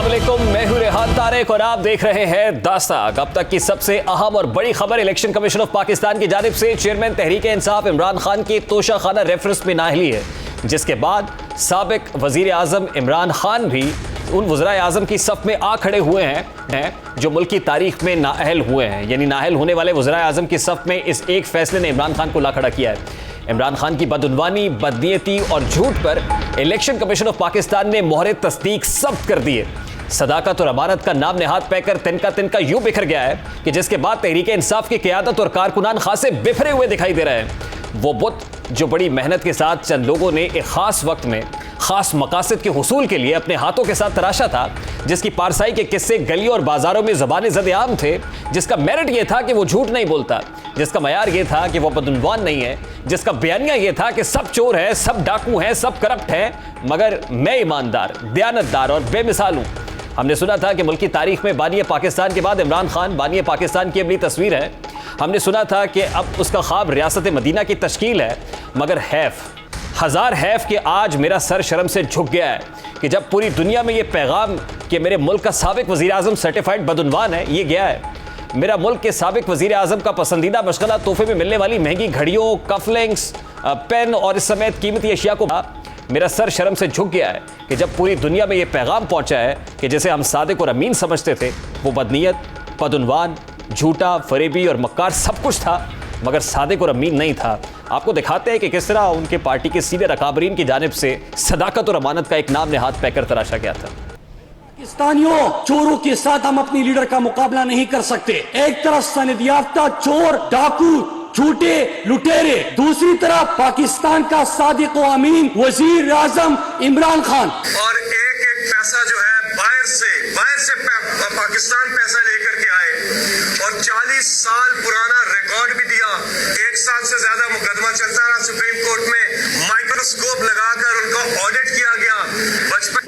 अस्सलामुअलैकुम, मैं हूं रेहान तारिक और आप देख रहे हैं दास्तान। अब तक की सबसे अहम और बड़ी खबर इलेक्शन कमीशन ऑफ पाकिस्तान की जानिब से चेयरमैन तहरीक-ए-इंसाफ इमरान खान की तोशाखाना रेफरेंस में नाअहली है, जिसके बाद साबिक वजीर आजम इमरान खान भी उन वज़राए आज़म की सफ़ में आ खड़े हुए हैं जो मुल्क की तारीख में नाअहल हुए हैं। यानी नाअहल होने वाले वज़राए आज़म की सफ़ में इस एक फैसले ने इमरान खान को ला खड़ा किया है। इमरान खान की बदउनवानी, बदनीयती और झूठ पर इलेक्शन कमीशन ऑफ पाकिस्तान ने मोहरे तस्दीक सब्त कर दी है। सदाकत और अमानत का नाम नेहाद पैकर तिनका तिनका यूं बिखर गया है कि जिसके बाद तहरीक इंसाफ की क़यादत और कारकुनान खासे बिखरे हुए दिखाई दे रहे हैं। वो बुत जो बड़ी मेहनत के साथ चंद लोगों ने एक ख़ास वक्त में ख़ास मकासद के हुसूल के लिए अपने हाथों के साथ तराशा था, जिसकी पारसाई के किस्से गलियों और बाजारों में ज़बाने ज़द-ए-आम थे, जिसका मेरिट ये था कि वो झूठ नहीं बोलता, जिसका मयार ये था कि वो बदउनवान नहीं है, जिसका बयानिया ये था कि सब चोर है, सब डाकू हैं, सब करप्ट हैं, मगर मैं ईमानदार, दयानतदार और बेमिसाल हूँ। हमने सुना था कि मुल्क की तारीख में बानी पाकिस्तान के बाद इमरान खान बानी पाकिस्तान की अगली तस्वीर है। हमने सुना था कि अब उसका ख्वाब रियासत मदीना की तश्कील है, मगर हज़ार हैफ कि आज मेरा सर शर्म से झुक गया है कि जब पूरी दुनिया में ये पैगाम कि मेरे मुल्क का साबिक वज़ीर आज़म सर्टिफाइड बदउनवान है, ये गया है। मेरा मुल्क के साबिक वज़ीर आज़म का पसंदीदा मशगला तोहफे में मिलने वाली महंगी घड़ियों, कफलिंग्स, पेन और इस समेत कीमती अशिया को मेरा सर शर्म से झुक गया है कि जब पूरी दुनिया में ये पैगाम पहुंचा है कि जिसे हम सादिक और अमीन समझते थे, वो बदनीयत, बदउनवान, झूठा, फरेबी और मक्कार सब कुछ था, मगर सादिक और अमीन नहीं था। आपको दिखाते हैं कि किस तरह उनके पार्टी के सीनियर अकाबरीन की जानिब से सदाकत और अमानत का एक नाम नेहाद पैकर तराशा गया था। पाकिस्तानियों, चोरों के साथ हम अपनी लीडर का मुकाबला नहीं कर सकते। एक तरफ सनद याफ्ता चोर, डाकू, झूठे, लुटेरे, दूसरी तरफ पाकिस्तान का सादिक व अमीन वजीर आजम इमरान खान। और एक एक पैसा जो है बाहर से पाकिस्तान पैसा लेकर के आए और 40 साल पुराना रिकॉर्ड भी दिया। 1 साल से ज्यादा मुकदमा चलता रहा सुप्रीम कोर्ट में, माइक्रोस्कोप लगाकर उनका ऑडिट किया गया।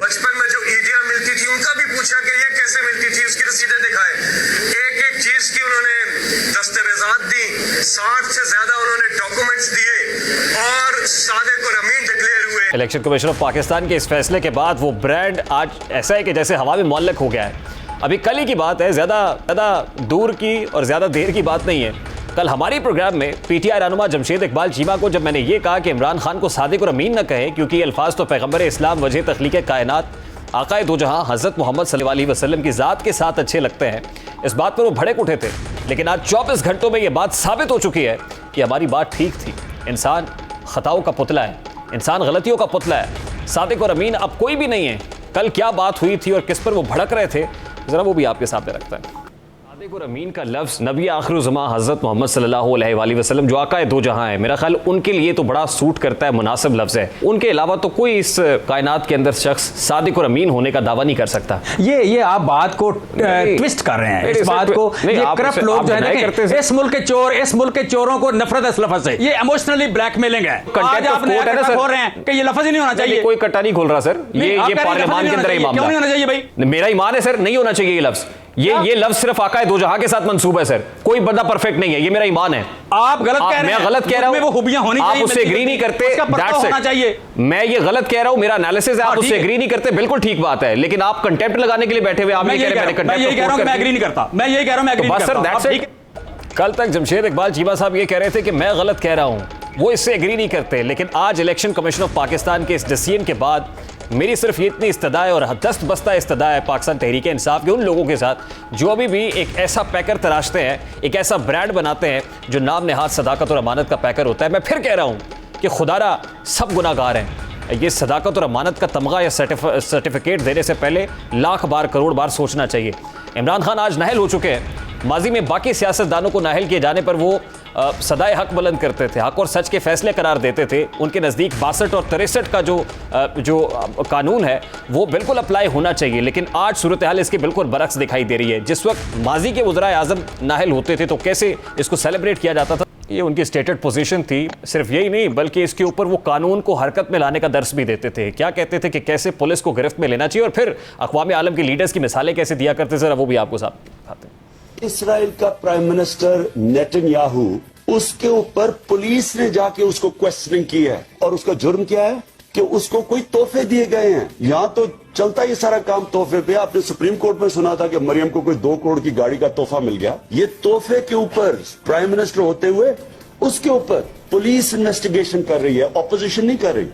बचपन में जो ईडियां मिलती थी उनका भी पूछा कि ये कैसे मिलती थी, उसकी रसीदें दिखाए। एक एक चीज की उन्होंने दस्तावेजात दी, 60 से ज्यादा उन्होंने डॉक्यूमेंट्स दिए और सादिक और अमीन डिक्लेयर हुए। इलेक्शन कमीशन ऑफ पाकिस्तान के इस फैसले के बाद वो ब्रांड आज ऐसा है कि जैसे हवा में मुअल्लक हो गया है। अभी कल ही की बात है, ज़्यादा दूर की और ज़्यादा देर की बात नहीं है। कल हमारे प्रोग्राम में पीटीआई रहनुमा जमशेद इकबाल चीमा को जब मैंने ये कहा कि इमरान खान को सादिक और अमीन न कहें क्योंकि ये अल्फाज तो पैगम्बर इस्लाम वजह तख्लीक कायनात आकाए दो जहां हज़रत मोहम्मद सल्लल्लाहु अलैहि वसल्लम की ज़ात के साथ अच्छे लगते हैं, इस बात पर वो भड़क उठे थे। लेकिन आज 24 घंटों में ये बात साबित हो चुकी है कि हमारी बात ठीक थी। इंसान खताओं का पुतला है, इंसान गलतियों का पुतला है। सादिक और अमीन अब कोई भी नहीं है। कल क्या बात हुई थी और किस पर वो भड़क रहे थे, ज़रा वो भी आपके सामने रखता है। सादिक और अमीन का लफ्ज़ नबी आखिर-उज़्ज़मा हज़रत मोहम्मद सल्लल्लाहु अलैहि वसल्लम जो आकाए दो जहां है, मेरा ख्याल उनके लिए तो बड़ा सूट करता है, मुनासिब लफ्ज़ है। उनके अलावा तो कोई इस कायनात के अंदर शख्स सादिक और अमीन होने का दावा नहीं कर सकता। ये आप बात को ट्विस्ट कर रहे हैं, इस बात को ये करप्ट लोग जो है ना, इस मुल्क के चोर, इस मुल्क के चोरों को नफरत इस लफ्ज़ से, ये इमोशनली ब्लैकमेलिंग है। आज आप बोल रहे हैं कि ये लफ्ज़ ही नहीं होना चाहिए। कोई कट्टा नहीं खोल रहा सर, ये पार्लियामान के अंदर क्यों नहीं होना चाहिए भाई? मेरा ईमान है सर, नहीं होना चाहिए ये लफ्ज़। ये लफ्ज सिर्फ आकाए दो जहां के साथ मंसूब है सर। कोई बंदा परफेक्ट नहीं है, ये मेरा ईमान है। आप गलत कह रहे हैं, मैं गलत कह रहा हूं, वो खूबियां होनी चाहिए, आप उससे एग्री नहीं करते, होना चाहिए। मैं ये गलत कह रहा हूं, मेरा एनालिसिस है, आप उससे एग्री नहीं करते, बिल्कुल ठीक बात है। लेकिन आप कंटेम्प्ट लगाने के लिए बैठे हुए, आप ये कह रहे हैं मैं यही कह रहा हूं मैं एग्री नहीं करता, मैं यही कह रहा हूं मैं एग्री नहीं करता। कल तक जमशेद इकबाल चीमा साहब ये कह रहे थे कि मैं गलत कह रहा हूं, वो इससे एग्री नहीं करते। लेकिन आज इलेक्शन कमीशन ऑफ पाकिस्तान के इस डिसीजन के बाद मेरी सिर्फ ये इतनी इस्तदा है और दस्त बस्ता इस्तदा है पाकिस्तान तहरीक इंसाफ के उन लोगों के साथ जो अभी भी एक ऐसा पैकर तराशते हैं, एक ऐसा ब्रांड बनाते हैं जो नाम नेहाद सदाकत और अमानत का पैकर होता है। मैं फिर कह रहा हूँ कि खुदारा सब गुनाहगार हैं। ये सदाकत और अमानत का तमगा या सर्टिफिकेट देने से पहले लाख बार करोड़ बार सोचना चाहिए। इमरान खान आज नाहल हो चुके हैं। माजी में बाकी सियासतदानों को नाहल किए जाने पर वो सदाए हक बुलंद करते थे, हक और सच के फैसले करार देते थे। उनके नज़दीक 62 और 63 का जो कानून है वो बिल्कुल अप्लाई होना चाहिए। लेकिन आज सूरत हाल इसके बिल्कुल बरक्स दिखाई दे रही है। जिस वक्त माजी के वज़राए आज़म नाहल होते थे तो कैसे इसको सेलिब्रेट किया जाता था, ये उनकी स्टेटेड पोजीशन थी। सिर्फ यही नहीं बल्कि इसके ऊपर वो कानून को हरकत में लाने का दर्स भी देते थे। क्या कहते थे कि कैसे पुलिस को गिरफ्त में लेना चाहिए और फिर अक़वाम आलम के लीडर्स की मिसालें कैसे दिया करते थे, वो भी आपको साथ दिखाते हैं। इस्राइल का प्राइम मिनिस्टर नेतन्याहू, उसके ऊपर पुलिस ने जाके उसको क्वेश्चनिंग की है और उसका जुर्म क्या है? कि उसको कोई तोहफे दिए गए हैं। यहां तो चलता ही सारा काम तोहफे पे। आपने सुप्रीम कोर्ट में सुना था कि मरियम को कोई 2 करोड़ की गाड़ी का तोहफा मिल गया। ये तोहफे के ऊपर प्राइम मिनिस्टर होते हुए उसके ऊपर पुलिस इन्वेस्टिगेशन कर रही है, ऑपोजिशन नहीं कर रही।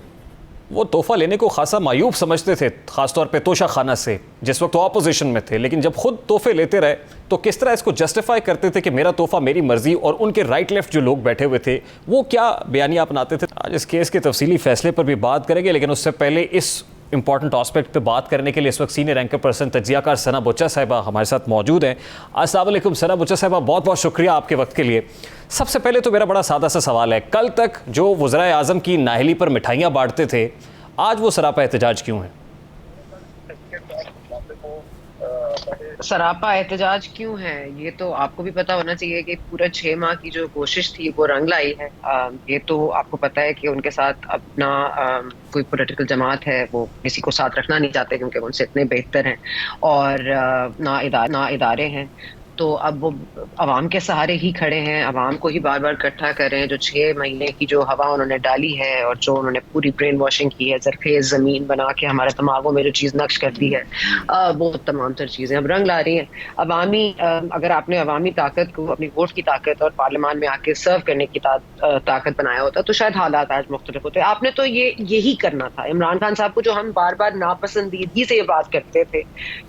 वो तोहफा लेने को खासा मायूब समझते थे, खासतौर पे तोशा खाना से, जिस वक्त वो ऑपोजिशन में थे। लेकिन जब खुद तोहफे लेते रहे तो किस तरह इसको जस्टिफाई करते थे कि मेरा तोहफा मेरी मर्जी, और उनके राइट लेफ्ट जो लोग बैठे हुए थे वो क्या बयानियां अपनाते थे। आज इस केस के तफसीली फैसले पर भी बात करेंगे, लेकिन उससे पहले इस इंपॉर्टेंट एस्पेक्ट पे बात करने के लिए इस वक्त सीनियर एंकर पर्सन तजियाकार सना बुच्चा साहिबा हमारे साथ मौजूद हैं। अस्सलाम वालेकुम सना बुच्चा साहिबा, बहुत बहुत शुक्रिया आपके वक्त के लिए। सबसे पहले तो मेरा बड़ा सादा सा सवाल है, कल तक जो वज़राए आज़म की नाहली पर मिठाइयाँ बांटते थे, आज वो सरापा एहतजाज क्यों है? सरापा एहतजाज क्यों है ये तो आपको भी पता होना चाहिए कि पूरा 6 माह की जो कोशिश थी वो रंग लाई है। ये तो आपको पता है कि उनके साथ अपना कोई पॉलिटिकल जमात है वो किसी को साथ रखना नहीं चाहते क्योंकि उनसे इतने बेहतर हैं और ना इदारे हैं। तो अब वो अवाम के सहारे ही खड़े हैं, अवाम को ही बार बार इकट्ठा कर रहे हैं। जो 6 महीने की जो हवा उन्होंने डाली है और जो उन्होंने पूरी ब्रेन वॉशिंग की है, जरखेज ज़मीन बना के हमारे दिमागों में जो चीज़ नक्श करती है, वो तमाम तर चीज़ें अब रंग ला रही हैं। अगर आपने अवामी ताकत को अपनी वोट की ताकत और पार्लियामान में आके सर्व करने की ताकत बनाया होता तो शायद हालात आज मुख्तलिफ होते। आपने तो यही करना था। इमरान खान साहब को जो हम बार बार नापसंदीदगी से ये बात करते थे,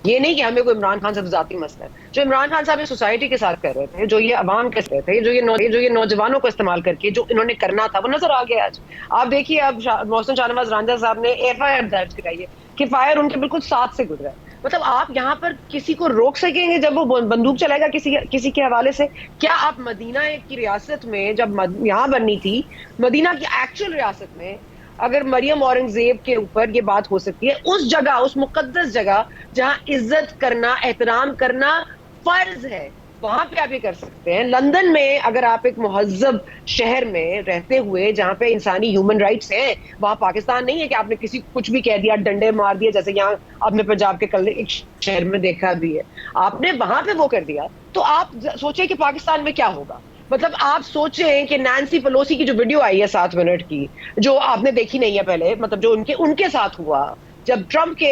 ये नहीं कि हमें कोई इमरान खान साहब ज़ाती मसला है, जो इमरान खान साहब सोसाइटी के साथ कर रहे थे, जो ये अवाम के साथ थे, जो ये नौजवानों को इस्तेमाल करके जो इन्होंने करना था वो नजर आ गया आज। आप देखिए, अब मोहसिन शाहनवाज रांझा साहब ने FIR दर्ज कराई है कि फायर उनके बिल्कुल साथ से गुजरा। मतलब आप यहाँ पर किसी को रोक सकेंगे जब वो बंदूक चलाएगा किसी के हवाले से? क्या आप मदीना की रियासत में जब यहाँ बननी थी, मदीना की एक्चुअल रियासत में अगर मरियम औरंगजेब के ऊपर ये बात हो सकती है, उस जगह, उस मुकद्दस जगह जहां इज्जत करना, एहतराम करना फर्ज है, वहां पे आप ये कर सकते हैं। लंदन में अगर आप एक मुहज्जब शहर में रहते हुए जहां पे इंसानी ह्यूमन राइट्स हैं, वहां पाकिस्तान नहीं है कि आपने किसी कुछ भी कह दिया, डंडे मार दिए, जैसे यहाँ आपने पंजाब के कल एक शहर में देखा भी है। आपने वहां पे वो कर दिया तो आप सोचे कि पाकिस्तान में क्या होगा। मतलब आप सोचें कि नैन्सी पेलोसी की जो वीडियो आई है 7 मिनट की, जो आपने देखी नहीं है पहले, मतलब जो उनके साथ हुआ जब ट्रंप के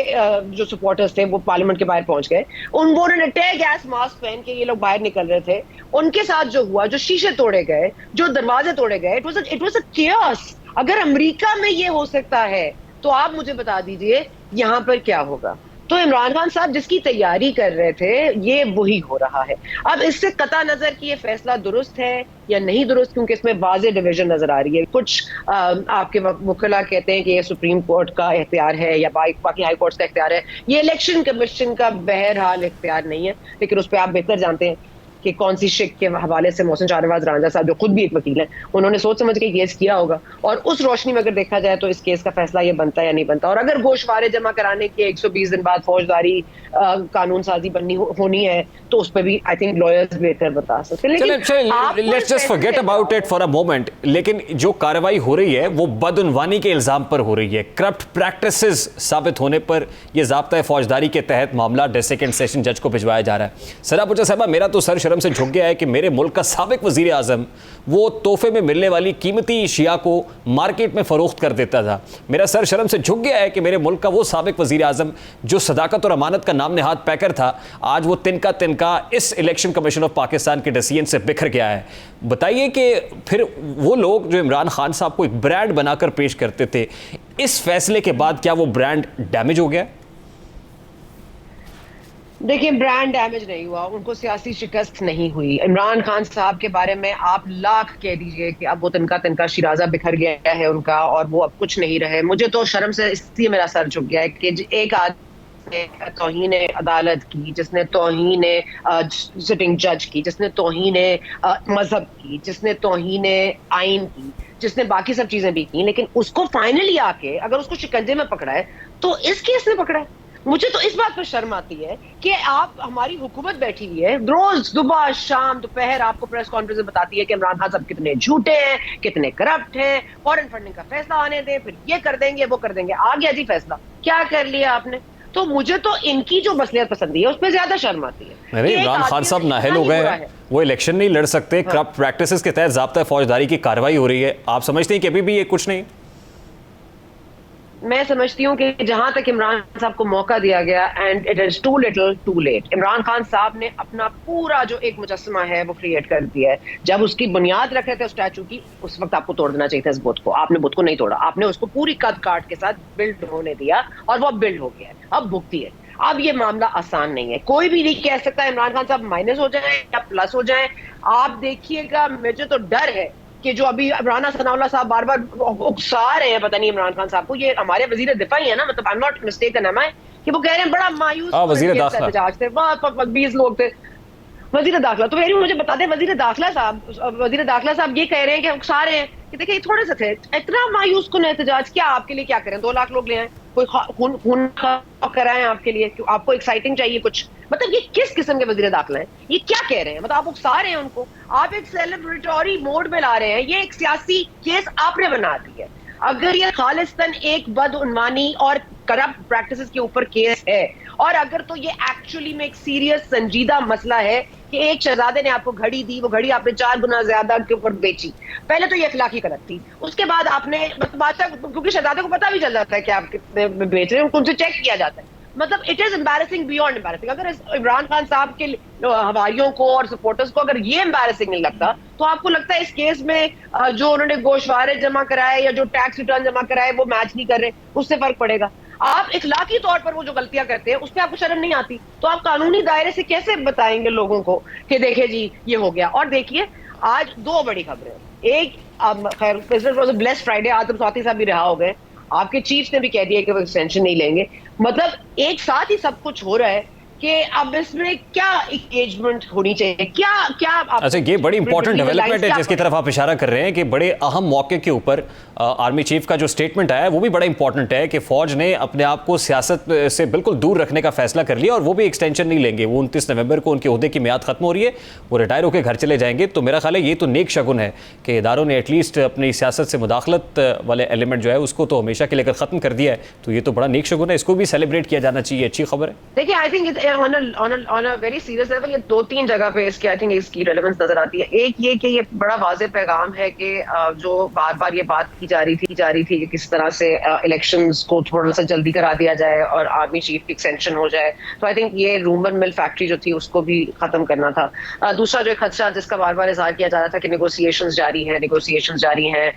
जो सपोर्टर्स थे वो पार्लियामेंट के बाहर पहुंच गए, उन्होंने टेयर गैस मास्क पहन के ये लोग बाहर निकल रहे थे, उनके साथ जो हुआ, जो शीशे तोड़े गए, जो दरवाजे तोड़े गए, इट वाज अ chaos। अगर अमेरिका में ये हो सकता है तो आप मुझे बता दीजिए यहाँ पर क्या होगा। तो इमरान खान साहब जिसकी तैयारी कर रहे थे, ये वही हो रहा है। अब इससे कता नजर कि ये फैसला दुरुस्त है या नहीं दुरुस्त, क्योंकि इसमें वाज़े डिवीजन नजर आ रही है। कुछ आपके वकीला कहते हैं कि ये सुप्रीम कोर्ट का इख्तियार है या बाकी हाई कोर्ट का इख्तियार है, ये इलेक्शन कमीशन का बहरहाल इख्तियार नहीं है। लेकिन उस पर आप बेहतर जानते हैं कि कौन सी शिक के हवाले से मोहसिन शाहनवाज रांझा साहब, जो खुद भी एक वकील हैं, उन्होंने सोच समझ के केस किया होगा। और उस रोशनी में अगर देखा जाए तो इस केस का फैसला ये बनता है या नहीं बनता। और अगर गोशवारे जमा कराने के 120 दिन बाद फौजदारी कानून साजी होनी है तो उस पर भी आई थिंक लॉयर्स बेहतर बता सकते हैं। Let's just forget about it for a moment. लेकिन जो कार्रवाई हो रही है वो बदउनवानी के इल्जाम पर हो रही है, करप्ट प्रैक्टिसेस साबित होने पर यह ज़ाब्ता फौजदारी के तहत मामला सेकंड सेशन जज को भिजवाया जा रहा है। सना बुच्चा साहबा, मेरा तो सर शर्म से झुक गया है कि मेरे मुल्क का साबिक वजीर आजम वो तोहफे में मिलने वाली कीमती अशिया को मार्केट में फरोख्त कर देता था। मेरा सर शर्म से झुक गया है कि मेरे मुल्क का वो साबिक वजीर आजम जो सदाकत और अमानत का नाम नेहाद पैकर था, आज वो तिनका इस इलेक्शन कमीशन ऑफ पाकिस्तान के डिसीजन से बिखर गया है। बताइए कि फिर वो लोग जो इमरान खान साहब को एक ब्रांड बनाकर पेश करते थे, इस फैसले के बाद क्या वो ब्रांड डैमेज हो गया? देखिए, ब्रांड डैमेज नहीं हुआ, उनको सियासी शिकस्त नहीं हुई। इमरान खान साहब के बारे में आप लाख कह दीजिए कि अब वो तिनका शिराजा बिखर गया है उनका और वो अब कुछ नहीं रहे। मुझे तो शर्म से इसलिए मेरा सर झुक गया है कि एक आदमी ने तौहीन अदालत की, जिसने तौहीन सिटिंग जज की, जिसने तौहीन मजहब की, जिसने तौहीन आइन की, जिसने बाकी सब चीजें भी की, लेकिन उसको फाइनली आके अगर उसको शिकंजे में पकड़ा है तो इस केस में पकड़ा है। मुझे तो इस बात पर शर्म आती है कि आप, हमारी हुकूमत बैठी हुई है, रोज सुबह शाम दोपहर आपको प्रेस कॉन्फ्रेंस में बताती है कि इमरान खान साहब कितने झूठे हैं, कितने करप्ट हैं, फॉरेन फंडिंग का फैसला आने दें, फिर ये कर देंगे वो कर देंगे। आ गया जी फैसला, क्या कर लिया आपने? तो मुझे तो इनकी जो मसलियत पसंदी है उस पर ज्यादा शर्म आती है। अरे इमरान खान साहब नाहल हो गए हैं, वो इलेक्शन नहीं लड़ सकते, करप्ट प्रैक्टिसेस के तहत ज़ाब्ता फौजदारी की कार्रवाई हो रही है, आप समझते हैं कि अभी भी ये कुछ नहीं? मैं समझती हूँ कि जहां तक इमरान साहब को मौका दिया गया and it is too little too late. Imran Khan साहब ने अपना पूरा जो एक मुजस्समा है वो क्रिएट कर दिया है। जब उसकी बुनियाद रख रहे थे स्टैचू की, उस वक्त आपको तोड़ देना चाहिए था इस बुत को। आपने बुत को नहीं तोड़ा, आपने उसको पूरी कद काट के साथ बिल्ड होने दिया और वो बिल्ड हो गया है, अब भुगती है। अब ये मामला आसान नहीं है, कोई भी नहीं कह सकता इमरान खान साहब माइनस हो जाए या प्लस हो जाए। आप देखिएगा, मुझे तो डर है कि जो अभी राना सनाउल्लाह साहब बार बार उकसा रहे हैं, पता नहीं इमरान खान साहब को, ये हमारे वजीर दिफा ही है ना, मतलब I am not mistaken am I, कि वो कह रहे हैं बड़ा मायूस वजीर दाखिला थे, वहां 20 लोग थे वजीर दाखिला। तो मुझे बता दें, वजीर दाखिला साहब ये कह रहे हैं कि उकसा रहे हैं कि देखिए थोड़े से थे, इतना मायूस कुन एहतजाज क्या आपके लिए, क्या करें 2 लाख लोग ले आए, कोई खून कराएं आपके लिए, क्यों आपको एक्साइटिंग चाहिए कुछ? मतलब ये किस किस्म के वजीर दाखिला हैं, ये क्या कह रहे हैं? मतलब आप उकसा रहे हैं उनको, आप एक सेलिब्रेटरी मोड में ला रहे हैं, ये एक सियासी केस आपने बना दी है। अगर ये खालिस्तान एक बदउनवानी और करप्ट प्रैक्टिसेस के ऊपर केस है, और अगर तो ये एक्चुअली में एक सीरियस संजीदा मसला है कि एक शहजादे ने आपको घड़ी दी, वो घड़ी आपने 4 गुना ज्यादा के ऊपर बेची, पहले तो ये अखलाकी गलत थी, उसके बाद आपने बादशाह, क्योंकि शहजादे को पता भी चल जाता है कि आप कितने बेच रहे हैं, उनसे चेक किया जाता है। मतलब it is embarrassing beyond embarrassing. अगर इमरान खान साहब के हवारियों को और सपोर्टर्स को अगर ये एम्बैरेसिंग नहीं लगता, तो आपको लगता है इस केस में जो उन्होंने गोशवारे जमा कराए या जो टैक्स रिटर्न जमा कराए वो मैच नहीं कर रहे, उससे फर्क पड़ेगा? आप इखलाकी तौर पर वो जो गलतियां करते हैं उसमें आपको शर्म नहीं आती, तो आप कानूनी दायरे से कैसे बताएंगे लोगों को कि देखिए जी ये हो गया? और देखिए आज 2 बड़ी खबरें, एक खैर ब्लेस्ड फ्राइडे, आजम स्वाति साहब भी रिहा हो गए, आपके चीफ ने भी कह दिया कि वो एक्सटेंशन नहीं लेंगे। मतलब एक साथ ही सब कुछ हो रहा है कि अब इसमें क्या एंगेजमेंट होनी चाहिए, क्या अच्छा, ये बड़ी इंपॉर्टेंट डेवलपमेंट है जिसकी तरफ आप इशारा कर रहे हैं कि बड़े अहम मौके के ऊपर आर्मी चीफ का जो स्टेटमेंट आया है वो भी बड़ा इंपॉर्टेंट है कि फौज ने अपने आप को सियासत से बिल्कुल दूर रखने का फैसला कर लिया और वो भी एक्सटेंशन नहीं लेंगे। वो 29 नवंबर को उनके ओहदे की मियाद खत्म हो रही है, वो रिटायर होकर घर चले जाएंगे। तो मेरा ख्याल है ये तो नेक शगुन है कि इदारों ने एटलीस्ट अपनी सियासत से मुदाखलत वाले एलिमेंट जो है उसको तो हमेशा के लिए ख़त्म कर दिया है, तो ये तो बड़ा नेक शगुन है, इसको भी सेलिब्रेट किया जाना चाहिए, अच्छी खबर है। देखिए I think on a very serious level ये 2-3 जगह पे इसकी आई थिंक इसकी रेलेवेंस नजर आती है। एक ये कि ये बड़ा वाज़ेह पैगाम है कि जो बार बार ये बात की जा रही थी कि किस तरह से इलेक्शंस को थोड़ा सा जल्दी करा दिया जाए और आर्मी चीफ की एक्सटेंशन हो जाए, तो आई थिंक ये रूमर मिल फैक्ट्री जो थी उसको भी खत्म करना था। दूसरा जो एक खदशा जिसका बार बार इजहार किया जा रहा था कि नेगोशिएशंस जारी हैं,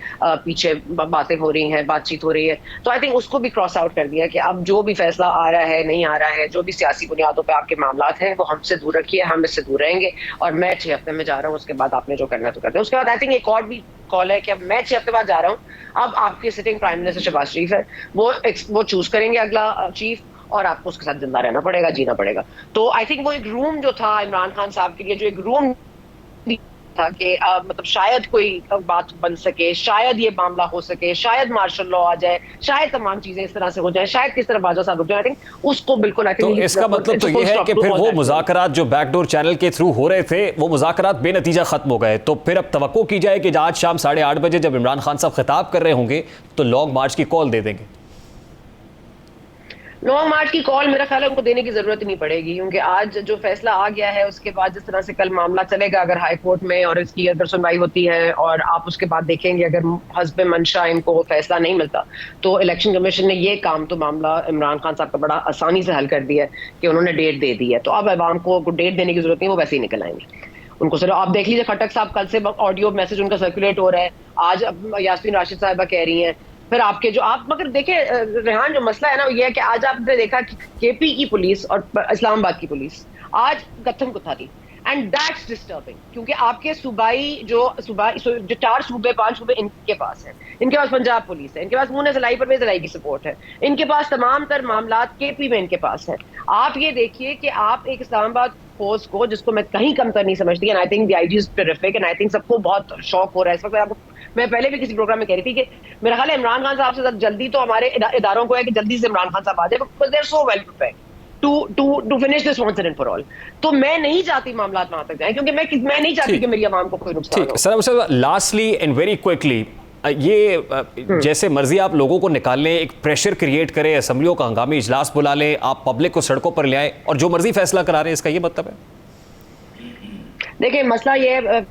पीछे बातें हो रही हैं, बातचीत हो रही है, तो आई थिंक उसको भी क्रॉस आउट कर दिया कि अब जो भी फैसला आ रहा है नहीं आ रहा है, जो भी सियासी बुनियादों पर आपके मामला है वो हमसे दूर रखिए, हम इससे दूर रहेंगे, और मैं 6 हफ्ते में जा रहा हूँ, उसके बाद आपने जो करना है तो करते हैं। उसके बाद आई थिंक एक और भी कॉल है कि अब मैं 6 हफ्ते बाद जा रहा हूँ, अब आपके सिटिंग प्राइम मिनिस्टर शहबाज शरीफ है, वो चूज करेंगे अगला चीफ, और आपको उसके साथ जिंदा रहना पड़ेगा, जीना पड़ेगा। तो आई थिंक वो एक रूम जो था इमरान खान साहब के लिए, जो एक रूम था कि मतलब शायद कोई बात बन सके, शायद ये मामला हो सके, शायद मार्शल लॉ आ जाए, शायद तमाम चीजें इस तरह से हो जाए, शायद किस तरह बाजवा साहब रुक जाए, आई थिंक उसको बिल्कुल आई थिंक तो इसका मतलब तो ये है कि फिर वो मुज़ाकरात जो बैकडोर चैनल के थ्रू हो रहे थे वो मुज़ाकरात बेनतीजा खत्म हो गए। तो फिर अब तवक्को की जाए कि आज शाम 8:30 बजे जब इमरान खान साहब खिताब कर रहे होंगे तो लॉन्ग मार्च की कॉल दे देंगे। लॉन्ग मार्च की कॉल मेरा ख्याल है उनको देने की जरूरत नहीं पड़ेगी, क्योंकि आज जो फैसला आ गया है उसके बाद जिस तरह से कल मामला चलेगा अगर हाई कोर्ट में और इसकी अगर सुनवाई होती है और आप उसके बाद देखेंगे अगर हस्ब मंशा इनको फैसला नहीं मिलता तो इलेक्शन कमीशन ने ये काम तो मामला इमरान खान साहब का बड़ा आसानी से हल कर दिया है कि उन्होंने डेट दे दी है, तो अब अवाम को डेट देने की जरूरत नहीं, वो वैसे ही निकल आएंगे। उनको सिर्फ आप देख लीजिए, खट्टक साहब कल से ऑडियो मैसेज उनका सर्कुलेट हो रहा है, आज यास्मीन राशिद साहिबा कह रही हैं, फिर आपके जो आप मगर देखे रेहान जो मसला है ना ये है कि आज आपने देखा कि केपी की पुलिस और इस्लामाबाद की पुलिस आज गत्थम गुत्था थी, एंड दैट्स डिस्टर्बिंग, क्योंकि आपके सूबाई जो 4 सूबे 5 सूबे इनके पास है, इनके पास पंजाब पुलिस है, इनके पास मुन्ने ज़लाई परवेज़ ज़लाई की सपोर्ट है, इनके पास तमाम तर मामलात केपी में इनके पास है। आप ये देखिए कि आप एक इस्लामाबाद फोर्स को, जिसको मैं कहीं कमतर नहीं समझती, and I think the IG is terrific, and I think सबको बहुत शौक हो रहा है इस वक्त। मैं पहले भी किसी प्रोग्राम में कह रही थी कि मेरा ख्याल है इमरान खान साहब से जल्दी तो हमारे इदारों को है कि जल्दी से इमरान खान साहब आ जाए, because they are so well prepared to finish this once and for all. तो मैं नहीं चाहती मामला वहां तक जाए, क्योंकि मैं नहीं चाहती कि मेरी आवाम को कोई नुकसान हो। Sir lastly and very quickly, ये जैसे मर्जी आप लोगों को निकाल लें, एक प्रेशर क्रिएट करें, असेंबलियों का हंगामी इजलास बुला लें, आप पब्लिक को सड़कों पर ले आए और जो मर्जी फैसला करा रहे हैं, इसका ये मतलब है? देखिए मसला ये है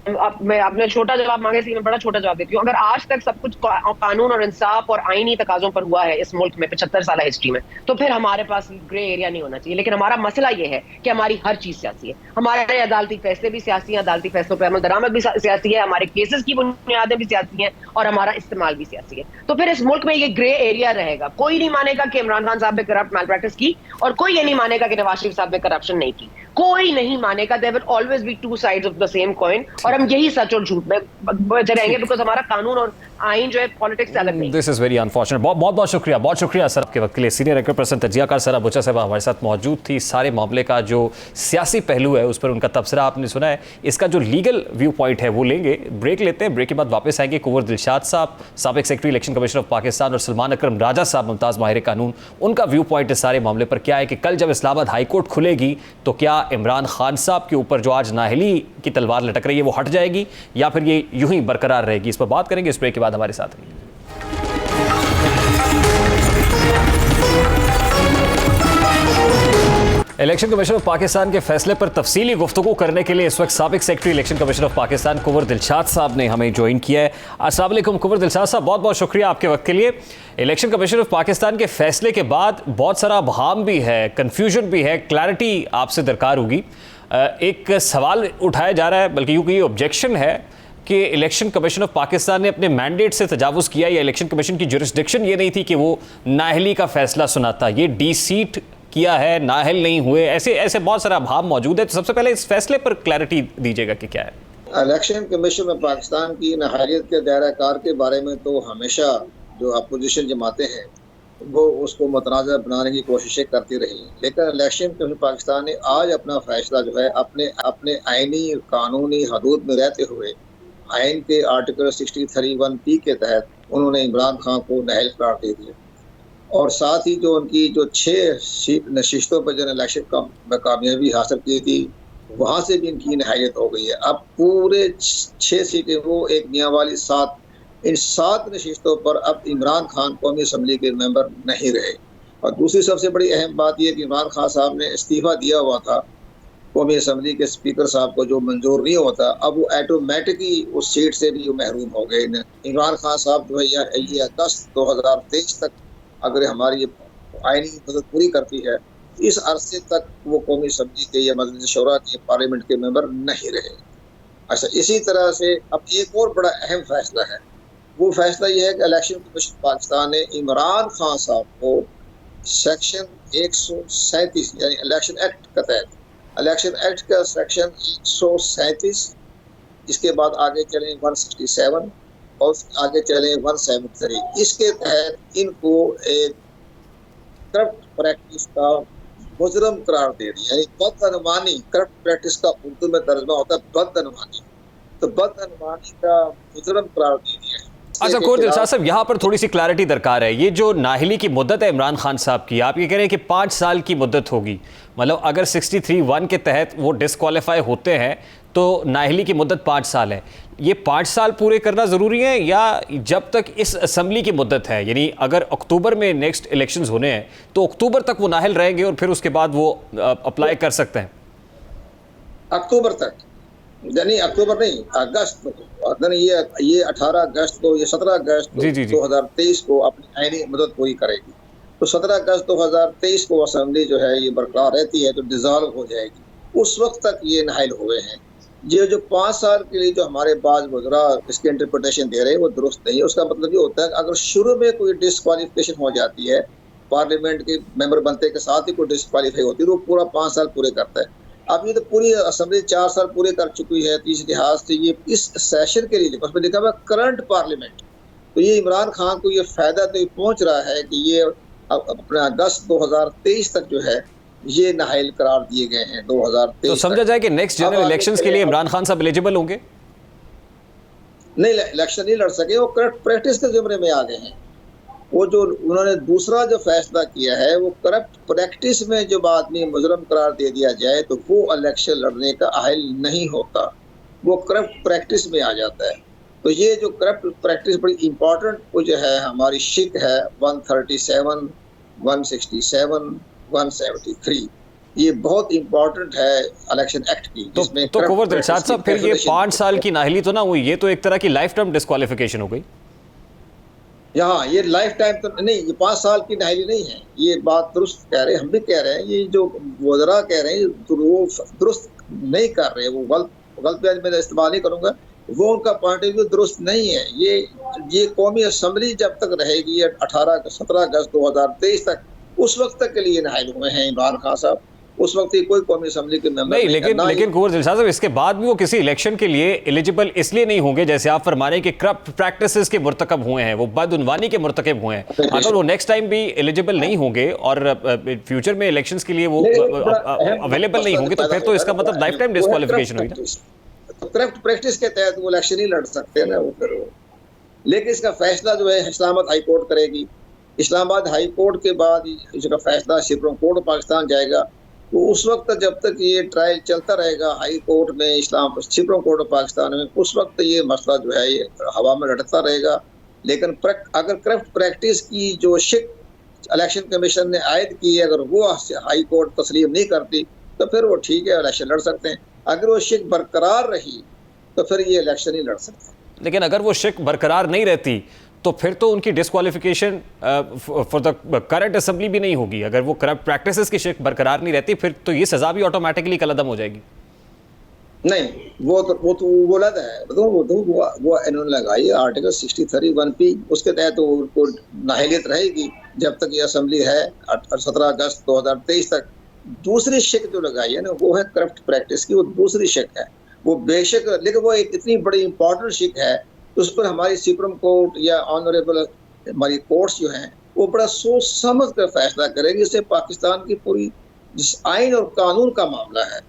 मैं आपने छोटा जवाब मांगे थी, मैं बड़ा छोटा जवाब देती हूँ। अगर आज तक सब कुछ कानून और इंसाफ और आईनी तकाजों पर हुआ है इस मुल्क में 75 साल हिस्ट्री में, तो फिर हमारे पास ग्रे एरिया नहीं होना चाहिए। लेकिन हमारा मसला ये है कि हमारी हर चीज सियासी है, हमारे अदालती फैसले भी सियासी हैं, अदालती फैसलों पर अमल दरामद भी सियासी है, हमारे केसेस की बुनियादें भी सियासी हैं और हमारा इस्तेमाल भी सियासी है। तो फिर इस मुल्क में ये ग्रे एरिया रहेगा। कोई नहीं मानेगा कि इमरान खान साहब ने करप्ट मैल प्रैक्टिस की और कोई ये नहीं मानेगा कि नवाज शरीफ साहब ने करप्शन नहीं की। कोई नहीं मानेगा। There will always be two sides of the same coin और हम यही सच और झूठ में बचे रहेंगे, बिकॉज हमारा कानून और आइन जो है पॉलिटिक्स से अलग नहीं। This is very unfortunate. बहुत शुक्रिया सर आपके वक्त के लिए। सीनियर एंकर पर्सन तजियाकार सरा बुचा साहब हमारे साथ मौजूद थी। सारे मामले का जो सियासी पहलू है उस पर उनका तबसरा आपने सुना है। इसका जो लीगल व्यू पॉइंट है वो लेंगे। ब्रेक लेते हैं, ब्रेक के बाद वापस आएंगे। कुंवर दिलशाद साहब, साबिक secretary election commission of Pakistan, और सलमान अकरम राजा साहब, मुमताज माहिर कानून, उनका व्यू पॉइंट इस सारे मामले पर क्या है कि कल जब इस्लामाबाद हाई कोर्ट खुलेगी तो क्या इमरान खान साहब के ऊपर जो आज नाहली की तलवार लटक रही है वो हट जाएगी या फिर ये यूं ही बरकरार रहेगी। इस पर बात करेंगे। इस ब्रेक के बाद हमारे साथ रहिए। इलेक्शन कमीशन ऑफ पाकिस्तान के फैसले पर तफसीली गुफ्तगू करने के लिए इस वक्त साबिक secretary election commission of Pakistan Kunwar Dilshad साहब ने हमें ज्वाइन किया है। अस्सलाम वालेकुम कुंवर दिलशाद साहब, बहुत बहुत शुक्रिया आपके वक्त के लिए। इलेक्शन कमीशन ऑफ पाकिस्तान के फैसले के बाद बहुत सारा बहाम भी है, कन्फ्यूजन भी है, क्लैरिटी आपसे दरकार होगी। एक सवाल उठाया जा रहा है, बल्कि यूँ कि ऑब्जेक्शन है कि इलेक्शन कमीशन ऑफ पाकिस्तान ने अपने मैंडेट से तजावुज़ किया या इलेक्शन कमीशन की जुरिस्डिक्शन ये नहीं थी कि वो नाअहली का फैसला सुनाता, ये डी सीट किया है, नाअहल नहीं हुए, ऐसे बहुत सारा भाव मौजूद है। तो सबसे पहले इस फैसले पर क्लैरिटी दीजिएगा कि क्या है। इलेक्शन कमीशन में पाकिस्तान की नाअहलियत के दायरा कार के बारे में तो हमेशा जो अपोजिशन जमातें हैं वो उसको मतनाज़ा बनाने की कोशिशें करती रही, लेकिन इलेक्शन कमीशन पाकिस्तान ने आज अपना फैसला जो है अपने आइनी कानूनी हदूद में रहते हुए आइन के आर्टिकल 63(1) के तहत उन्होंने इमरान खान को नाअहल करार दे दिया और साथ ही जो उनकी जो 6 नशिस्तों पर जो इलेक्शन में कामयाबी हासिल की थी वहाँ से भी इनकी नाअहलियत हो गई है। अब पूरे 6 सीटें वो एक मियाँ वाली 7, इन 7 नशिस्तों पर अब इमरान खान कौमी असम्बली के मेंबर नहीं रहे। और दूसरी सबसे बड़ी अहम बात यह कि इमरान खान साहब ने इस्तीफ़ा दिया हुआ था कौमी असम्बली के स्पीकर साहब को, जो मंजूर नहीं होता, अब वो ऑटोमेटिकली उस सीट से भी महरूम हो गए। इमरान खान साहब जो है ये अगस्त 2023 तक अगर हमारी आइनी मदद पूरी करती है, इस अरसे तक वो कौमी असम्बली के या मजलिस शूरा के पार्लियामेंट के मेंबर नहीं रहे। अच्छा, इसी तरह से अब एक और बड़ा अहम फैसला है। वो फैसला ये है कि इलेक्शन कमीशन पाकिस्तान ने इमरान खान साहब को सेक्शन 137 यानी इलेक्शन एक्ट के तहत, इलेक्शन एक्ट का सेक्शन 137, इसके बाद आगे चलें 167 और आगे चलें 173, इसके तहत इनको एक करप्ट प्रैक्टिस का मुजरम करार दे दी। यानी बदअनवानी, करप्ट प्रैक्टिस का उर्दू में तर्जमा होता है बदअनवानी, तो बदअनवानी का मुजरम करार दे दिया है। अच्छा कुंवर दिलशाद साहब, यहाँ पर थोड़ी सी क्लैरिटी दरकार है। ये जो नाअहली की मुद्दत है इमरान खान साहब की, आप ये कह रहे हैं कि 5 साल की मुद्दत होगी, मतलब अगर 63(1) के तहत वो डिस्क्वालीफाई होते हैं तो नाअहली की मुद्दत 5 साल है। ये 5 साल पूरे करना ज़रूरी है या जब तक इस असम्बली की मुद्दत है, यानी अगर अक्टूबर में नेक्स्ट इलेक्शंस होने हैं तो अक्टूबर तक वो नाअहल रहेंगे और फिर उसके बाद वो अप्लाई कर सकते हैं? अक्टूबर तक, यानी अक्टूबर नहीं, अगस्त को, ये 18 अगस्त को, ये 17 अगस्त 2023 को अपनी आईनी मदद पूरी करेगी। तो 17 अगस्त 2023 को असेंबली जो है ये बरकरार रहती है तो डिज़ोल्व हो जाएगी। उस वक्त तक ये नाअहल हुए हैं। ये जो 5 साल के लिए जो हमारे बाज वज़रा इसके इंटरप्रिटेशन दे रहे हैं वो दुरुस्त नहीं है। उसका मतलब ये होता है कि अगर शुरू में कोई डिस्क्वालिफिकेशन हो जाती है, पार्लियामेंट के मेंबर बनते के साथ ही कोई डिस्क्वालीफाई होती है तो वो पूरा 5 साल पूरे करता है। अब ये तो पूरी असेंबली 4 साल पूरे कर चुकी है, तो इस लिहाज से ये इस सेशन के लिए उसमें लिखा हुआ करंट पार्लियामेंट, तो ये इमरान खान को ये फायदा तो पहुंच रहा है कि ये अपना अगस्त 2023 तक जो है ये नाअहल करार दिए गए हैं 2023। तो समझा जाए कि नेक्स्ट जनरल इलेक्शंस के लिए इमरान खान साहब एलिजिबल होंगे? नहीं, इलेक्शन नहीं लड़ सके, वो करप्ट प्रैक्टिस के ज़िम्मे में आ गए हैं। वो जो उन्होंने दूसरा जो फैसला किया है वो करप्ट प्रैक्टिस में जब आदमी मुजरम करार दे दिया जाए तो वो इलेक्शन लड़ने का अहल नहीं होता, वो करप्ट प्रैक्टिस में आ जाता है। तो ये जो करप्ट प्रैक्टिस बड़ी इंपॉर्टेंट वो जो है हमारी शिक है 137, 167, 173, ये बहुत इंपॉर्टेंट है इलेक्शन एक्ट की, जिसमें तो कुंवर दिलशाद साहब, फिर ये 5 साल की नाहली तो ना हुई, ये तो एक तरह की लाइफ टाइम डिस्क्वालिफिकेशन हो गई। यहाँ ये लाइफ टाइम तो नहीं, ये 5 साल की नाहली नहीं है, ये बात दुरुस्त कह रहे हैं, हम भी कह रहे हैं, ये जो वज़रा कह रहे हैं वो दुरुस्त नहीं कर रहे, वो गलत भी मैं इस्तेमाल नहीं करूँगा, वो उनका पॉइंट ऑफ व्यू दुरुस्त नहीं है। ये कौमी असम्बली जब तक रहेगी 17 अगस्त 2023 तक, उस वक्त तक के लिए नाहल हुए हैं इमरान खान साहब, उस वक्त ही कोई कौमी असम्बली के मेंबर नहीं, लेकिन कुंवर दिलशाद साहब, इसके बाद भी वो किसी इलेक्शन के लिए एलिजिबल इसलिए नहीं होंगे, जैसे आप फरमा रहे हैं कि करप्ट प्रैक्टिसेस के मुर्तकब हुए हैं, वो बदउनवानी के मुर्तकब हुए हैं, अगर वो नेक्स्ट टाइम भी एलिजिबल नहीं होंगे और फ्यूचर में इलेक्शंस के लिए वो अवेलेबल नहीं होंगे, तो फिर तो इसका मतलब लाइफ टाइम डिस्क्वालिफिकेशन हुई ना। तो करप्ट प्रैक्टिस के तहत वो इलेक्शन ही लड़ सकते हैं ना वो फिर। लेकिन इसका फैसला जो है इस्लामाबाद हाई कोर्ट करेगी। इस्लामाबाद हाई कोर्ट के बाद इसका फैसला सुप्रीम कोर्ट पाकिस्तान जाएगा, तो उस वक्त जब तक ये ट्रायल चलता रहेगा हाई कोर्ट में, सुप्रीम कोर्ट ऑफ पाकिस्तान में, उस वक्त ये मसला जो है ये हवा में लड़ता रहेगा। लेकिन अगर करप्ट प्रैक्टिस की जो शिक इलेक्शन कमीशन ने आयद की है, अगर वो हाई कोर्ट तस्लीम नहीं करती, तो फिर वो ठीक है, इलेक्शन लड़ सकते हैं। अगर वो शिक बरकरार रही तो फिर ये इलेक्शन ही लड़ सकते हैं। लेकिन अगर वो शिक बरकरार नहीं रहती तो फिर तो उनकी disqualification for the current assembly भी नहीं होगी। अगर वो करप्ट प्रैक्टिसेस की शिक बरकरार नहीं रहती, फिर तो ये सजा भी ऑटोमेटिकली कलअदम हो जाएगी। नहीं, वो अलग है, वो इन्होंने लगाई आर्टिकल 63(1)(p), उसके तहत उनको नाहलियत रहेगी जब तक ये असेंबली है 17 अगस्त 2023 तक। दूसरी शिक जो लगाई है ना, वो है करप्ट प्रैक्टिस की, वो दूसरी शिक है, वो बेशक, लेकिन वो एक इतनी बड़ी इंपॉर्टेंट शिक है, उस पर हमारी सुप्रीम कोर्ट या ऑनरेबल हमारी कोर्ट्स जो हैं वो बड़ा सोच समझ कर फैसला करेंगे। इससे पाकिस्तान की पूरी जिस आइन और कानून का मामला है,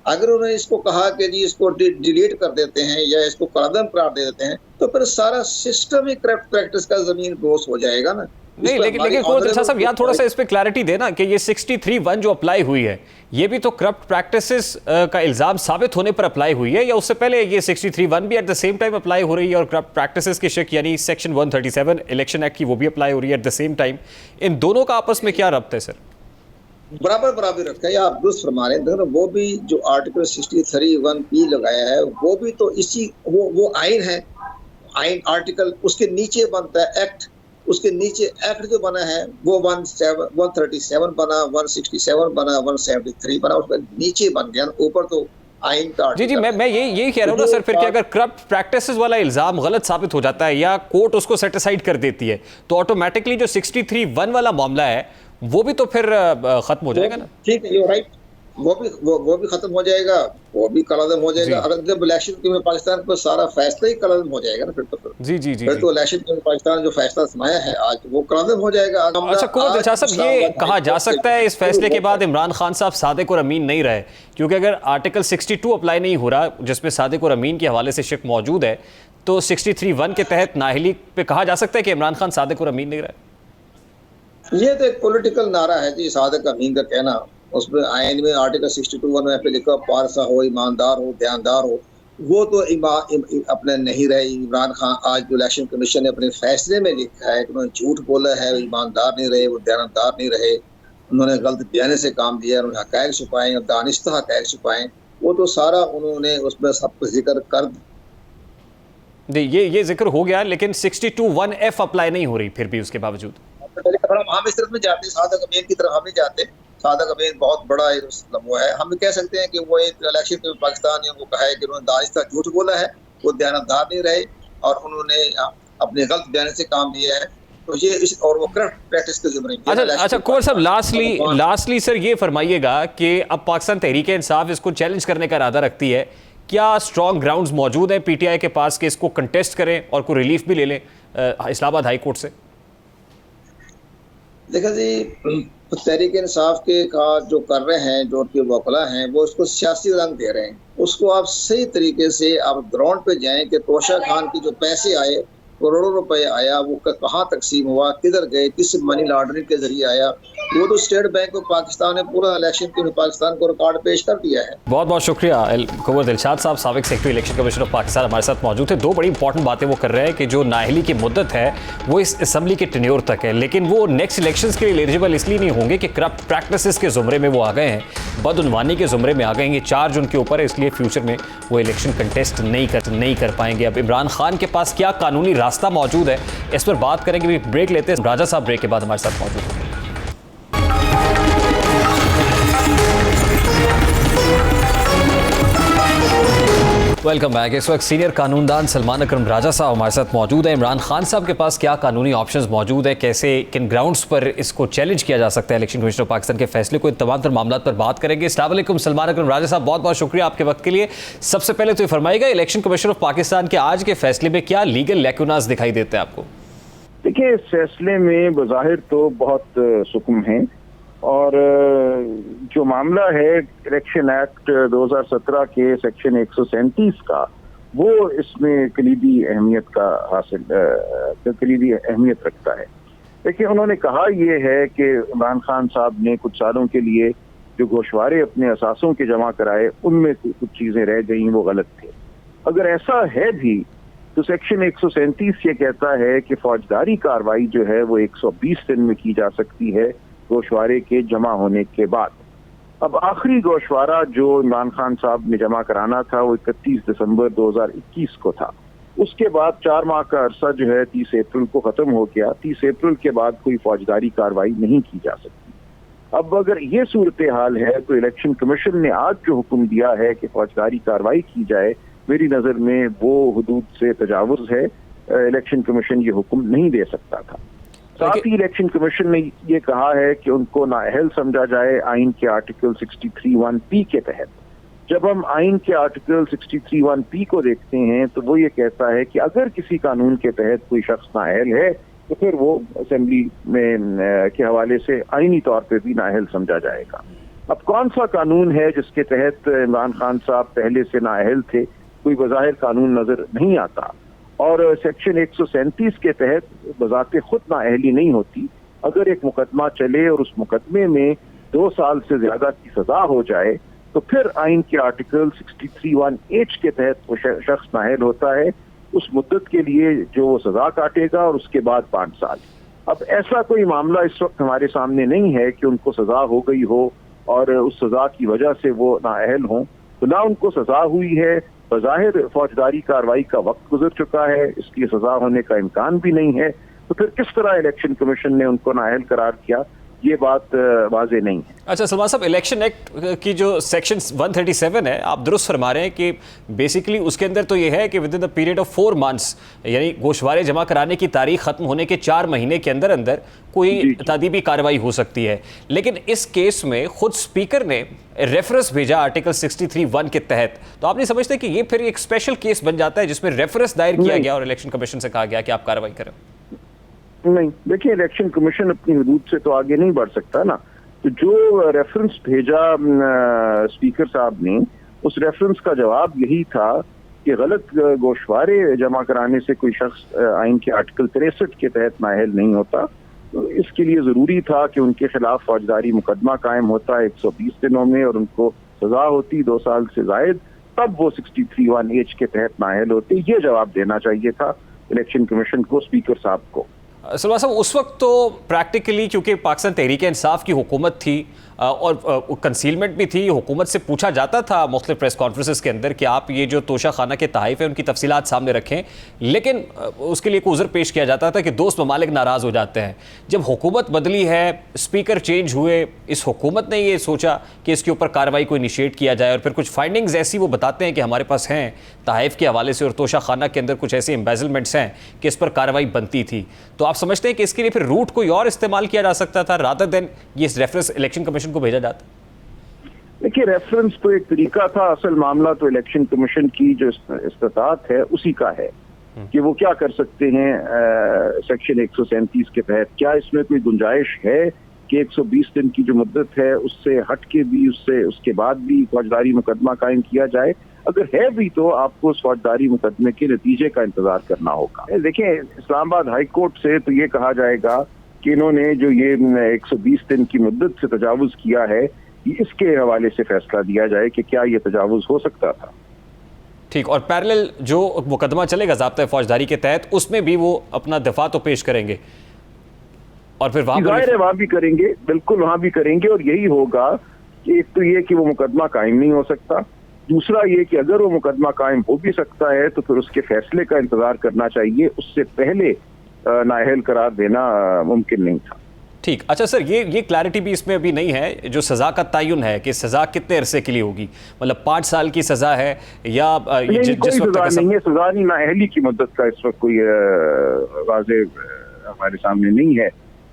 अगर उन्होंने इसको कहा कि जी इसको डिलीट कर देते हैं या इसको कलअदम करार दे देते हैं, तो फिर सारा सिस्टम ही करप्ट प्रैक्टिस का जमीन बोस हो जाएगा ना। नहीं, लेकिन कुंवर दिलशाद साहब, यहाँ थोड़ा सा इस पे क्लैरिटी देना कि ये 63(1) जो अप्लाई हुई है, ये भी तो करप्ट प्रैक्टिसेस का इल्जाम साबित होने पर अप्लाई हुई है, या उससे पहले ये 63(1) भी at the same time apply हो रही है और करप्ट प्रैक्टिसेस की शिक यानी सेक्शन 137 इलेक्शन एक्ट की वो भी अप्लाई हो रही है एट द सेम टाइम? इन दोनों का आपस में क्या रब्त है सर? बराबर रखा है, आप दुरुस्त फरमा रहे हैं। वो भी जो आर्टिकल 63(1)(p) लगाया है, वो भी तो इसी वो आइन है, आइन आर्टिकल, उसके नीचे बनता है एक्ट, उसके नीचे एक्ट जो बना है वो 137 बना, 167 बना, 173 बना, उसके नीचे बन गया, ऊपर तो आइन का। जी, मैं यही कह रहा हूँ ना सर, फिर कि अगर करप्ट प्रैक्टिसेस वाला इल्जाम गलत साबित हो जाता है या कोर्ट उसको सेटिसाइड कर देती है, तो ऑटोमेटिकली जो 63(1) वाला मामला है वो भी तो फिर खत्म हो जाएगा ना। ठीक है, यू राइट, वो भी खत्म हो जाएगा, वो भी कलअदम हो जाएगा। अगर जब इलेक्शन के में पाकिस्तान पर सारा फैसला ही कलअदम हो जाएगा ना, फिर तो फिर तो इलेक्शन के में पाकिस्तान जो फैसला सुनाया है आज, वो कलअदम हो जाएगा। अच्छा कुंवर दिलशाद साहब, ये कहा जा सकता है इस फैसले के बाद इमरान खान साहब सादिक और अमीन नहीं रहे, क्योंकि अगर आर्टिकल 62 अप्लाई नहीं हो रहा जिसमें सादिक और अमीन के हवाले से शिक मौजूद है, तो 63(1) के तहत नाहली पे कहा जा सकता है कि इमरान खान सादिक और अमीन नहीं रहे। ये तो एक पॉलिटिकल नारा है जी, सादिक अमीन का कहना। उसमें आइन में आर्टिकल 62 में पे लिखा पारसा हो, ईमानदार हो, ध्यानदार हो, वो तो अपने नहीं रहे। इमरान खान आज जो इलेक्शन कमीशन ने अपने फैसले में लिखा है कि उन्होंने झूठ बोला है, ईमानदार नहीं रहे, वो ध्यानदार नहीं रहे, उन्होंने गलत बयाने से काम लिया, उन्होंने हक़ाइक़ छुपाए, दानिस्ता हक़ाइक़ छुपाए, वो तो सारा उन्होंने उसमें सब कुछ जिक्र कर ये जिक्र हो गया, लेकिन 62(1)(f) अप्लाई नहीं हो रही फिर भी उसके बावजूद। हम इस तरफ में जाते, सादिक अमीन की तरफ हम नहीं जाते। सादिक अमीन बहुत बड़ा वो है, हम कह सकते हैं कि वो एक इलेक्शन में पाकिस्तान ने वो कहा है कि उन्होंने दानिस्ता झूठ बोला है, वो ध्यानदार नहीं रहे और उन्होंने अपने गलत बयान से काम लिया है, तो ये और वो करप्ट प्रैक्टिस के ज़िम्मे। अच्छा कुंवर साहब, लास्टली सर ये फरमाइएगा कि अब पाकिस्तान तहरीक इंसाफ इसको चैलेंज करने का इरादा रखती है, क्या स्ट्रॉन्ग ग्राउंड्स मौजूद है पीटीआई के पास कि इसको कंटेस्ट करें और कोई रिलीफ भी ले लें इस्लामाबाद हाई कोर्ट से? देखा जी, तहरीक इंसाफ के का जो कर रहे हैं, जो उनके वकला हैं, वो उसको सियासी रंग दे रहे हैं। उसको आप सही तरीके से आप ग्राउंड पे जाएं कि तोशा खान की जो पैसे आए करोड़ों रुपए आया, वो कहाँ तकसीम हुआ, किधर गए, किस मनी लॉन्ड्रिंग के जरिए आया, वो तो स्टेट बैंक ऑफ पाकिस्तान ने पूरा इलेक्शन के पाकिस्तान को रिकॉर्ड पेश कर दिया है। बहुत बहुत शुक्रिया कुंवर दिलशाद साहब, साबिक secretary election commission of Pakistan हमारे साथ मौजूद थे। दो बड़ी इंपॉर्टेंट बातें वो कर रहे हैं कि जो नाअहली की मुद्दत है वो इस असम्बली के टेन्योर तक है, लेकिन वो नेक्स्ट इलेक्शंस के लिए एलिजिबल इसलिए नहीं होंगे कि करप्ट प्रैक्टिसेस के जुमरे में वो आ गए हैं, बदउनवानी के जुमरे में आ गए हैं, ये चार्ज उनके ऊपर है, इसलिए फ्यूचर में वो इलेक्शन कंटेस्ट नहीं कर पाएंगे। अब इमरान खान के पास क्या कानूनी रास्ता मौजूद है, इस पर बात करेंगे। ब्रेक लेते हैं, राजा साहब ब्रेक के बाद हमारे साथ मौजूद हैं। Welcome back. इस वक्त सीनियर कानूनदान सलमान अकरम राजा साहब हमारे साथ मौजूद है। इमरान खान साहब के पास क्या कानूनी ऑप्शंस मौजूद है, कैसे किन ग्राउंड्स पर इसको चैलेंज किया जा सकता है इलेक्शन कमीशन ऑफ पाकिस्तान के फैसले को, इन तमाम तर मामलों पर बात करेंगे। अस्सलाम वालेकुम सलमान अकरम राजा साहब, बहुत बहुत शुक्रिया आपके वक्त के लिए। सबसे पहले तो ये फरमाइएगा, इलेक्शन कमीशन ऑफ पाकिस्तान के आज के फैसले में क्या लीगल लैकुनास दिखाई देते हैं आपको? देखिए, इस फैसले में बज़ाहिर तो बहुत सुकून है, और जो मामला है इलेक्शन एक्ट 2017 के सेक्शन 137 का, वो इसमें कलीदी अहमियत रखता है। देखिए, उन्होंने कहा ये है कि इमरान खान साहब ने कुछ सालों के लिए जो गोशवारे अपने असासों के जमा कराए, उनमें कुछ चीजें रह गई, वो गलत थे। अगर ऐसा है भी तो सेक्शन 137 ये कहता है कि फौजदारी कार्रवाई जो है वो 120 दिन में की जा सकती है गोशवारे के जमा होने के बाद। अब आखिरी गोशवारा जो इमरान खान साहब ने जमा कराना था वो 31 दिसंबर 2021 को था। उसके बाद 4 माह का अरसा जो है 30 अप्रैल को खत्म हो गया। 30 अप्रैल के बाद कोई फौजदारी कार्रवाई नहीं की जा सकती। अब अगर ये सूरत हाल है तो इलेक्शन कमीशन ने आज जो हुक्म दिया है कि फौजदारी कार्रवाई की जाए, मेरी नजर में वो हुदूद से तजावुज है। इलेक्शन कमीशन ये हुक्म नहीं दे सकता था। साथ ही इलेक्शन कमीशन ने ये कहा है कि उनको नाअहल समझा जाए आइन के आर्टिकल 63(1)P के तहत। जब हम आइन के आर्टिकल 63(1)P को देखते हैं तो वो ये कहता है कि अगर किसी कानून के तहत कोई शख्स नाअहल है तो फिर वो असेंबली में के हवाले से आइनी तौर पे भी नाअहल समझा जाएगा। अब कौन सा कानून है जिसके तहत इमरान खान साहब पहले से नाअहल थे, कोई बज़ाहिर कानून नजर नहीं आता। और सेक्शन 137 के तहत बज़ाते खुद नाअहली नहीं होती। अगर एक मुकदमा चले और उस मुकदमे में 2 साल से ज्यादा की सजा हो जाए तो फिर आइन के आर्टिकल 63(1)H के तहत वो शख्स नाअहल होता है उस मुद्दत के लिए जो वो सजा काटेगा, और उसके बाद 5 साल। अब ऐसा कोई मामला इस वक्त हमारे सामने नहीं है कि उनको सजा हो गई हो और उस सजा की वजह से वो नाअहल हों। तो ना उनको सजा हुई है, बज़ाहिर फौजदारी कार्रवाई का वक्त गुजर चुका है, इसलिए सजा होने का इम्कान भी नहीं है। तो फिर किस तरह इलेक्शन कमीशन ने उनको नाअहल करार किया, ये बात वाज़ेह नहीं है। अच्छा सलमान साहब, इलेक्शन एक्ट की जो सेक्शन 137 है, आप दुरुस्त फरमा रहे हैं कि बेसिकली उसके अंदर तो ये है कि with in the period of 4 months, यानी गोशवारे जमा कराने की तारीख खत्म होने के 4 महीने के अंदर अंदर कोई तादीबी कार्रवाई हो सकती है। लेकिन इस केस में खुद स्पीकर ने रेफरेंस भेजा आर्टिकल 63(1) के तहत, तो आप नहीं समझते कि ये फिर एक स्पेशल केस बन जाता है जिसमें रेफरेंस दायर किया गया और इलेक्शन कमीशन से कहा गया कि आप कार्रवाई करें? नहीं, देखिए, इलेक्शन कमीशन अपनी हुदूद से तो आगे नहीं बढ़ सकता ना। तो जो रेफरेंस भेजा स्पीकर साहब ने, उस रेफरेंस का जवाब यही था कि गलत गोशवारे जमा कराने से कोई शख्स आइन के आर्टिकल 63 के तहत नाअहल नहीं होता। तो इसके लिए जरूरी था कि उनके खिलाफ फौजदारी मुकदमा कायम होता 120 दिनों में और उनको सजा होती 2 साल से जायद, तब वो 63(1)H के तहत नाअहल होते। ये जवाब देना चाहिए था इलेक्शन कमीशन को, स्पीकर साहब को। सलमान साहब, उस वक्त तो प्रैक्टिकली क्योंकि पाकिस्तान तहरीक इंसाफ की हुकूमत थी और कंसीलमेंट भी थी, हुकूमत से पूछा जाता था मुख्तलिफ प्रेस कॉन्फ्रेंसेस के अंदर कि आप ये जो तोशा खाना के तहाइफ है उनकी तफसीलात सामने रखें, लेकिन उसके लिए एक उज़र पेश किया जाता था कि दोस्त ममालिक नाराज़ हो जाते हैं। जब हुकूमत बदली है, स्पीकर चेंज हुए, इस हुकूमत ने ये सोचा कि इसके ऊपर कार्रवाई को इनिशिएट किया जाए, और फिर कुछ फाइंडिंग्स ऐसी वो बताते हैं कि हमारे पास हैं तहाइफ के हवाले से और तोशा खाना के अंदर कुछ ऐसे एम्बेजलमेंट्स हैं कि इस पर कार्रवाई बनती थी। तो आप समझते हैं कि इसके लिए फिर रूट कोई और इस्तेमाल किया जा सकता था रादर देन ये रेफरेंस इलेक्शन कमीशन को भेजा जाता? देखिए, रेफरेंस तो एक तरीका था, असल मामला तो इलेक्शन कमीशन की जो इस्तात है उसी का है कि वो क्या कर सकते हैं सेक्शन 137 के तहत। क्या इसमें कोई गुंजाइश है कि 120 दिन की जो मुद्दत है उससे हट के भी उसके बाद भी फौजदारी मुकदमा कायम किया जाए? अगर है भी तो आपको उस फौजदारी मुकदमे के नतीजे का इंतजार करना होगा। देखिए, इस्लामाबाद हाई कोर्ट से तो ये कहा जाएगा कि इन्होंने जो ये 120 दिन की मुद्दत से तजावुज किया है, इसके हवाले से फैसला दिया जाए कि क्या ये तजावुज हो सकता था। ठीक, और पैरेलल जो मुकदमा चलेगा ज़ाब्ता फौजदारी के तहत, उसमें भी वो अपना दफा तो पेश करेंगे और फिर वहाँ भी करेंगे, बिल्कुल वहाँ भी करेंगे। और यही होगा कि एक तो ये कि वो मुकदमा कायम नहीं हो सकता, दूसरा ये कि अगर वो मुकदमा कायम हो भी सकता है तो फिर उसके फैसले का इंतजार करना चाहिए, उससे पहले नाअहल करार देना मुमकिन नहीं था। ठीक, अच्छा सर, ये क्लैरिटी भी इसमें अभी नहीं है जो सज़ा का तयन है कि सज़ा कितने अरसे के लिए होगी, मतलब 5 साल की सज़ा है या जिस वक्त नहीं है, सज़ा नहीं, नाअहली की मुद्दत का इस वक्त कोई वाज़े हमारे सामने नहीं है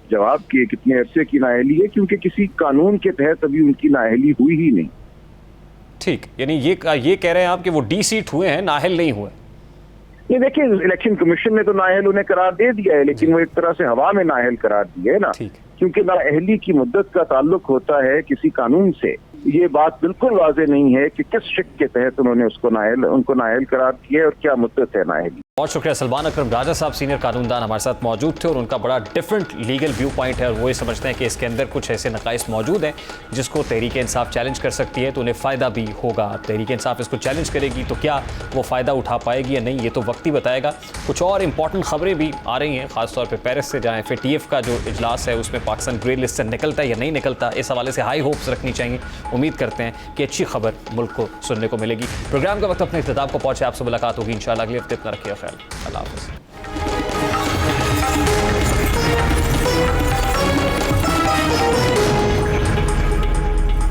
जवाब कि कितने अरसे की नाअहली है, क्योंकि किसी कानून के तहत अभी उनकी नाअहली हुई ही नहीं। ठीक, यानी ये कह रहे हैं आप कि वो डी-सीट हुए हैं, नाअहल नहीं हुए। ये देखिए, इलेक्शन कमीशन ने तो नाअहल उन्हें करार दे दिया है, लेकिन वो एक तरह से हवा में नाअहल करार दिए है ना, क्योंकि नाअहली की मुद्दत का ताल्लुक होता है किसी कानून से। ये बात बिल्कुल वाज़े नहीं है कि किस शिक के तहत उन्होंने उनको नाअहल करार दिया है और क्या मुद्दत है नाअहली। बहुत शुक्रिया। सलमान अकरम राजा साहब सीनियर कानूनदान हमारे साथ मौजूद थे और उनका बड़ा डिफरेंट लीगल व्यू पॉइंट है और वो ये समझते हैं कि इसके अंदर कुछ ऐसे नकाइस मौजूद हैं जिसको तहरीक इंसाफ चैलेंज कर सकती है, तो उन्हें फ़ायदा भी होगा। तहरीक इंसाफ इसको चैलेंज करेगी तो क्या वो फ़ायदा उठा पाएगी या नहीं, ये तो वक्त ही बताएगा। कुछ और इंपॉर्टेंट खबरें भी आ रही हैं, खासतौर पर पेरिस से, जहाँ FATF का जो इजलास है उसमें पाकिस्तान ग्रे लिस्ट से निकलता है या नहीं निकलता, इस हवाले से हाई होप्स रखनी चाहिए। उम्मीद करते हैं कि अच्छी खबर मुल्क को सुनने को मिलेगी। प्रोग्राम का वक्त अपने इख्तिताम को पहुंचे, आपसे मुलाकात होगी इंशाल्लाह अगले हफ्ते। अपना रखिए ख्याल, अल्लाह हाफ़िज़।